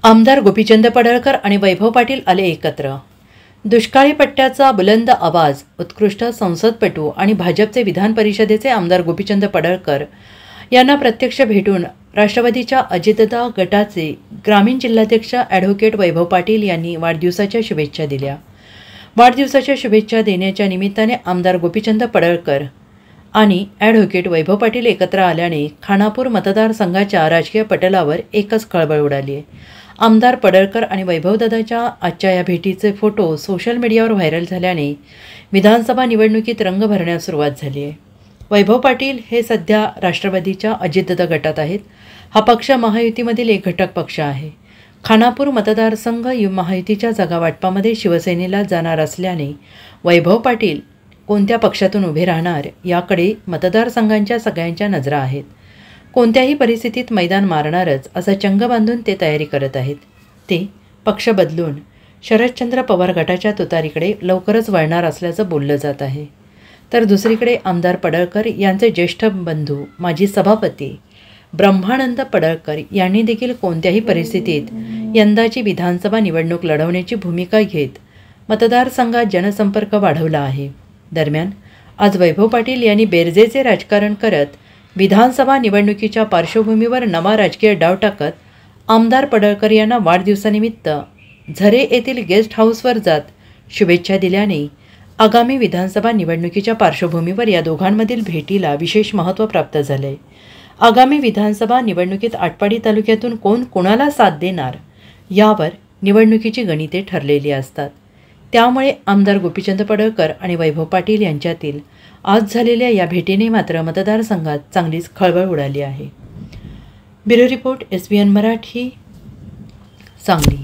आमदार गोपीचंद पडळकर आणि वैभव पाटील आले एकत्र। दुष्काळी पट्ट्याचा बुलंद आवाज उत्कृष्ट संसदपटू आणि भाजपचे विधान परिषदेचे आमदार गोपीचंद पडळकर यांना प्रत्यक्ष भेटून राष्ट्रवादीच्या अजितदादा गटाचे ग्रामीण जिल्हाध्यक्ष ॲडव्होकेट वैभव पाटील यांनी वाढदिवसाच्या शुभेच्छा दिल्या। वाढदिवसाच्या शुभेच्छा देण्याच्या निमित्ताने आमदार गोपीचंद पडळकर आणि ॲडव्होकेट वैभव पाटील एकत्र आल्याने खानापूर मतदारसंघाच्या राजकीय पटलावर एकच खळबळ उडाली आहे। आमदार पडळकर आणि वैभवदादाच्या आजच्या या भेटीचे फोटो सोशल मीडियावर व्हायरल झाल्याने विधानसभा निवडणुकीत रंग भरण्यास सुरुवात झाली आहे। वैभव पाटील हे सध्या राष्ट्रवादीच्या अजितदादा गटात आहेत। हा पक्ष महायुतीमधील एक घटक पक्ष आहे। खानापूर मतदारसंघ महायुतीच्या जागा वाटपामध्ये शिवसेनेला जाणार असल्याने वैभव पाटील कोणत्या पक्षातून उभे राहणार याकडे मतदारसंघांच्या सगळ्यांच्या नजरा आहेत। कोणत्याही परिस्थितीत मैदान मारणारच असा चंग बांधून ते तयारी करत आहेत। ते पक्ष बदलून शरदचंद्र पवार गटाच्या तुतारीकडे लवकरच वळणार असल्याचं बोललं जात आहे। तर दुसरीकडे आमदार पडळकर यांचे ज्येष्ठ बंधू माजी सभापती ब्रह्मानंद पडळकर यांनी देखील कोणत्याही परिस्थितीत यंदाची विधानसभा निवडणूक लढवण्याची भूमिका घेत मतदारसंघात जनसंपर्क वाढवला आहे। दरम्यान आज वैभव पाटील यांनी बेरजेचे राजकारण करत विधानसभा निवडणुकीच्या पार्श्वभूमीवर नवा राजकीय डाव टाकत आमदार पडळकर यांना वाढदिवसानिमित्त झरे येथील गेस्ट हाऊसवर जात शुभेच्छा दिल्याने आगामी विधानसभा निवडणुकीच्या पार्श्वभूमीवर या दोघांमधील भेटीला विशेष महत्त्व प्राप्त झाले। आगामी विधानसभा निवडणुकीत आटपाडी तालुक्यातून कोण कोणाला साथ देणार यावर निवडणुकीची गणिते ठरलेली असतात। त्यामुळे आमदार गोपीचंद पडळकर आणि वैभव पाटील यांच्यातील आज झालेल्या या भेटीने मात्र मतदारसंघात चांगलीच खळबळ उडाली आहे। Bureau report SBN Marathi, Sangli.